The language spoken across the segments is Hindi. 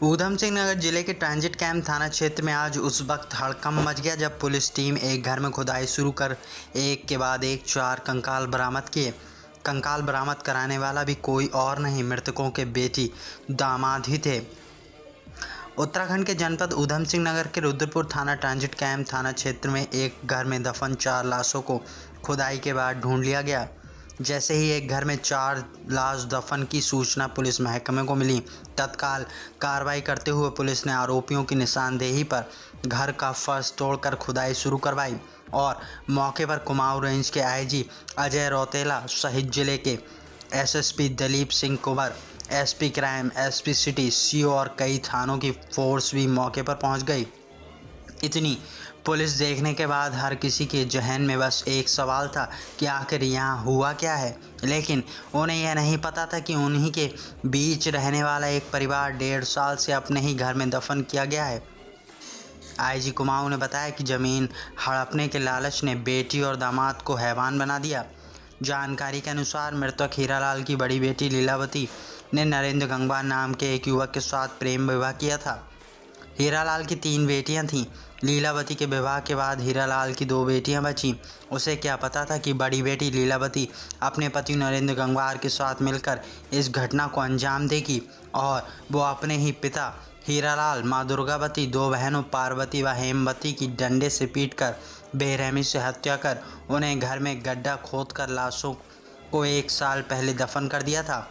ऊधम सिंह नगर जिले के ट्रांजिट कैंप थाना क्षेत्र में आज उस वक्त हड़कंप मच गया जब पुलिस टीम एक घर में खुदाई शुरू कर एक के बाद एक 4 कंकाल बरामद किए। कंकाल बरामद कराने वाला भी कोई और नहीं, मृतकों के बेटी दामाद ही थे। उत्तराखंड के जनपद ऊधम सिंह नगर के रुद्रपुर थाना ट्रांजिट कैंप थाना क्षेत्र में एक घर में दफन 4 लाशों को खुदाई के बाद ढूंढ लिया गया। जैसे ही एक घर में 4 लाश दफन की सूचना पुलिस महकमे को मिली, तत्काल कार्रवाई करते हुए पुलिस ने आरोपियों की निशानदेही पर घर का फर्श तोड़कर खुदाई शुरू करवाई और मौके पर कुमाऊं रेंज के आईजी अजय रौतेला सहित जिले के SSP Dalip Singh Kunwar, SP crime, SP city, CO और कई थानों की फोर्स भी मौके पर पहुंच गई। इतनी पुलिस देखने के बाद हर किसी के जहन में बस एक सवाल था कि आखिर यहाँ हुआ क्या है, लेकिन उन्हें यह नहीं पता था कि उन्हीं के बीच रहने वाला एक परिवार 1.5 साल से अपने ही घर में दफन किया गया है। आईजी कुमाऊं ने बताया कि ज़मीन हड़पने के लालच ने बेटी और दामाद को हैवान बना दिया। जानकारी के अनुसार मृतक हीरालाल की बड़ी बेटी लीलावती ने नरेंद्र गंगवार नाम के एक युवक के साथ प्रेम विवाह किया था। हीरालाल की 3 बेटियां थीं। लीलावती के विवाह के बाद हीरालाल की 2 बेटियां बचीं। उसे क्या पता था कि बड़ी बेटी लीलावती अपने पति नरेंद्र गंगवार के साथ मिलकर इस घटना को अंजाम देगी और वो अपने ही पिता हीरालाल, माँ दुर्गावती, 2 बहनों पार्वती व हेमवती की डंडे से पीटकर बेरहमी से हत्या कर उन्हें घर में गड्ढा खोदकर लाशों को 1 साल पहले दफन कर दिया था।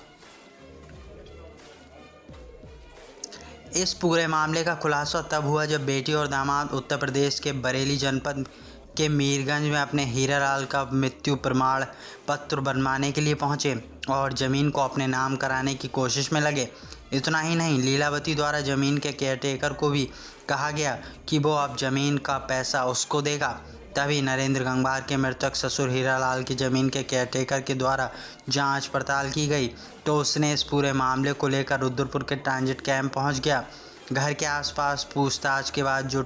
इस पूरे मामले का खुलासा तब हुआ जब बेटी और दामाद उत्तर प्रदेश के बरेली जनपद के मीरगंज में अपने हीरालाल का मृत्यु प्रमाण पत्र बनवाने के लिए पहुंचे और ज़मीन को अपने नाम कराने की कोशिश में लगे। इतना ही नहीं, लीलावती द्वारा ज़मीन के केयरटेकर को भी कहा गया कि वो अब ज़मीन का पैसा उसको देगा। तभी नरेंद्र गंगवार के मृतक ससुर हीरालाल की ज़मीन के केयरटेकर के द्वारा जांच पड़ताल की गई तो उसने इस पूरे मामले को लेकर रुद्रपुर के ट्रांजिट कैंप पहुंच गया। घर के आसपास पूछताछ के बाद जो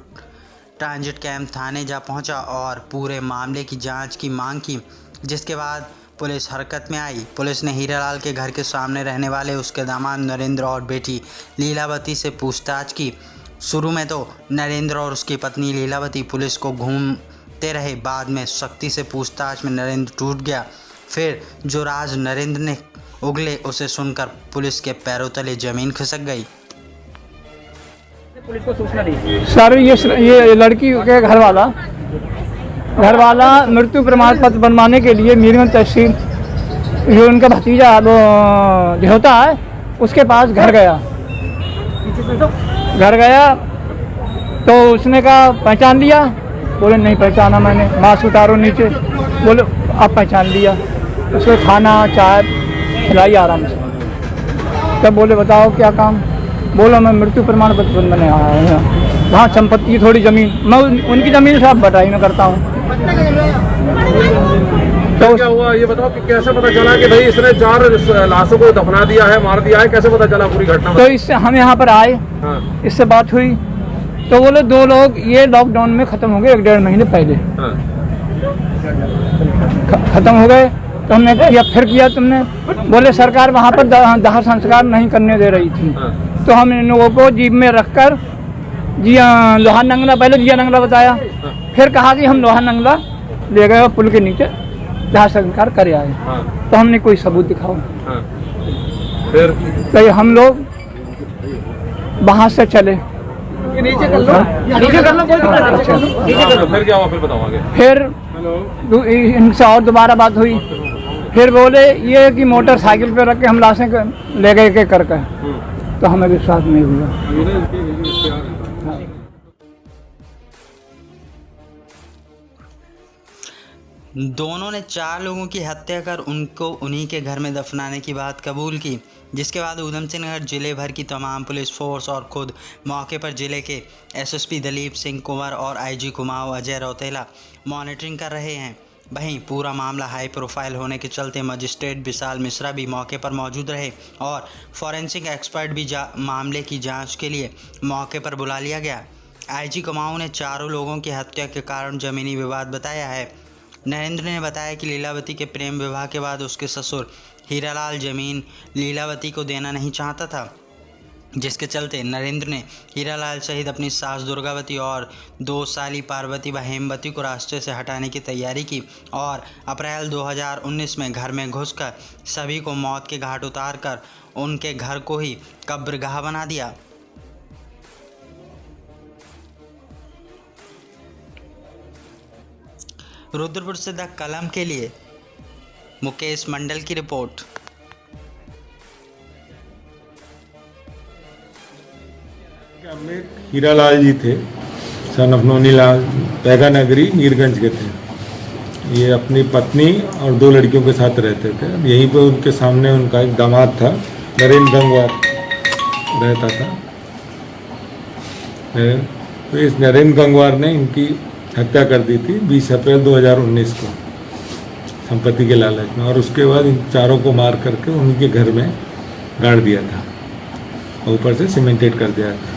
ट्रांजिट कैंप थाने जा पहुंचा और पूरे मामले की जांच की मांग की, जिसके बाद पुलिस हरकत में आई। पुलिस ने हीरालाल के घर के सामने रहने वाले उसके दामाद नरेंद्र और बेटी लीलावती से पूछताछ की। शुरू में तो नरेंद्र और उसकी पत्नी लीलावती पुलिस को घूमते रहे, बाद में सख्ती से पूछताछ में नरेंद्र टूट गया। फिर जो राज नरेंद्र ने उगले उसे सुनकर पुलिस के पैरों तले जमीन खिसक गई। पुलिस को सूचना दी सर, ये लड़की के घर वाला मृत्यु प्रमाण पत्र बनवाने के लिए मीरगंज तहसील जो उनका भतीजा वो होता है उसके पास घर गया तो उसने कहा पहचान लिया। बोले नहीं पहचाना मैंने, मास्क उतारो नीचे। बोले अब पहचान लिया। उसको खाना चाय खिलाई आराम से। तब बोले बताओ क्या काम? बोला मैं मृत्यु प्रमाण पत्र बनवाने आया हूँ। वहाँ संपत्ति थोड़ी ज़मीन, मैं उनकी ज़मीन से आप बटाई में करता हूँ। तो क्या हुआ ये बताओ कि कैसे पता चला कि भाई इसने 4 लाशों को दफना दिया है, मार दिया है? कैसे पता चला पूरी घटना? तो इससे हम यहाँ पर आए। हाँ। इससे बात हुई तो बोले 2 लोग ये लॉकडाउन में ख़त्म हो गए, 1-1.5 महीने पहले। हाँ। ख़त्म हो गए तो हमने किया तुमने? बोले सरकार वहाँ पर दाह संस्कार नहीं करने दे रही थी। हाँ। तो हम इन लोगों को जीप में रखकर लोहा नंगला, पहले जिया नंगला बताया। हाँ। फिर कहा कि हम लोहा नंगला ले गए और पुल के नीचे दाह संस्कार कर आए। हाँ। तो हमने कोई सबूत दिखाओ। हाँ। फिर तो हम लोग वहाँ से चले। नीचे कर लो, नीचे कर लो, कोई नीचे कर लो। फिर क्या हुआ? फिर बताओ आगे। फिर इनसे और दोबारा बात हुई। फिर बोले ये कि मोटरसाइकिल पे रख के हम लाशें ले गए के करके। तो हमें विश्वास नहीं हुआ। दोनों ने 4 लोगों की हत्या कर उनको उन्हीं के घर में दफनाने की बात कबूल की, जिसके बाद ऊधम सिंह नगर जिले भर की तमाम पुलिस फोर्स और खुद मौके पर जिले के एसएसपी दलीप सिंह कुंवर और आईजी कुमाऊं अजय रौतेला मॉनिटरिंग कर रहे हैं। वहीं पूरा मामला हाई प्रोफाइल होने के चलते मजिस्ट्रेट विशाल मिश्रा भी मौके पर मौजूद रहे और फॉरेंसिक एक्सपर्ट भी मामले की जाँच के लिए मौके पर बुला लिया गया। आईजी कुमाऊं ने 4 लोगों की हत्या के कारण ज़मीनी विवाद बताया है। नरेंद्र ने बताया कि लीलावती के प्रेम विवाह के बाद उसके ससुर हीरालाल ज़मीन लीलावती को देना नहीं चाहता था। जिसके चलते नरेंद्र ने हीरालाल सहित अपनी सास दुर्गावती और 2 साली पार्वती व हेमवती को रास्ते से हटाने की तैयारी की और अप्रैल 2019 में घर में घुसकर सभी को मौत के घाट उतारकर उनके घर को ही कब्रगाह बना दिया। रुद्रपुर से द कलम के लिए मुकेश मंडल की रिपोर्ट। हीरालाल जी थे, सन ऑफ नोनीलाल, पैगा नगरी मीरगंज के थे। ये अपनी पत्नी और 2 लड़कियों के साथ रहते थे। यहीं पे उनके सामने उनका एक दामाद था, नरेंद्र गंगवार रहता था। तो इस नरेंद्र गंगवार ने इनकी हत्या कर दी थी 20 अप्रैल 2019 को संपत्ति के लालच में, और उसके बाद इन चारों को मार करके उनके घर में गाड़ दिया था, ऊपर से सीमेंटेड कर दिया था।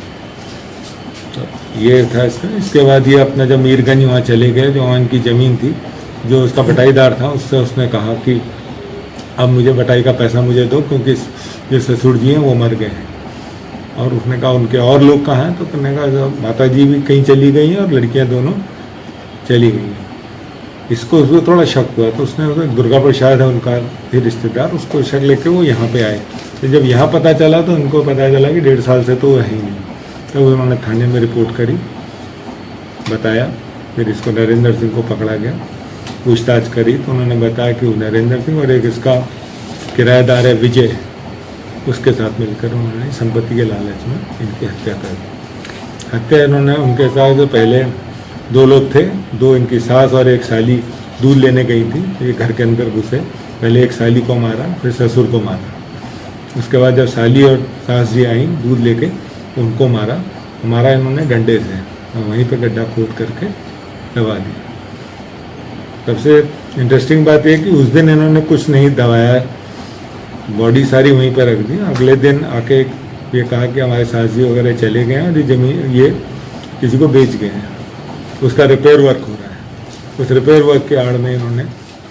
तो ये था इसका। इसके बाद ये अपना जब मीरगंज वहाँ चले गए, जो वहाँ इनकी ज़मीन थी, जो उसका बटाईदार था, उससे उसने कहा कि अब मुझे बटाई का पैसा मुझे दो, क्योंकि जो ससुर जी हैं वो मर गए हैं। और उसने कहा उनके और लोग कहाँ हैं, तो कहने का माता जी भी कहीं चली गई हैं और लड़कियाँ दोनों चली गई हैं। इसको थोड़ा शक हुआ, तो उसने दुर्गा प्रसाद है उनका ही रिश्तेदार, उसको शक लेके वो यहाँ पे आए। तो जब यहाँ पता चला तो उनको पता चला कि 1.5 साल से तो वो है ही नहीं। तो उन्होंने थाने में रिपोर्ट करी, बताया। फिर इसको नरेंद्र सिंह को पकड़ा गया, पूछताछ करी तो उन्होंने बताया कि वो नरेंद्र सिंह और एक इसका किराएदार है विजय, उसके साथ मिलकर उन्होंने संपत्ति के लालच में इनकी हत्या कर दी। हत्या इन्होंने उनके साथ जो पहले 2 लोग थे, 2 इनकी सास और एक साली दूध लेने गई थी, ये घर के अंदर घुसे। पहले एक साली को मारा, फिर ससुर को मारा। उसके बाद जब साली और सास जी आई दूध लेके, उनको मारा इन्होंने डंडे से, और वहीं पे गड्ढा खोद करके दबा दिया। सबसे इंटरेस्टिंग बात यह कि उस दिन इन्होंने कुछ नहीं दबाया, बॉडी सारी वहीं पर रख दी। अगले दिन आके ये कहा कि हमारे सास जी वगैरह चले गए हैं और ये ज़मीन ये किसी को बेच गए हैं, उसका रिपेयर वर्क हो रहा है। उस रिपेयर वर्क के आड़ में इन्होंने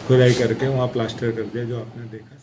खुदाई करके वहाँ प्लास्टर कर दिया, जो आपने देखा।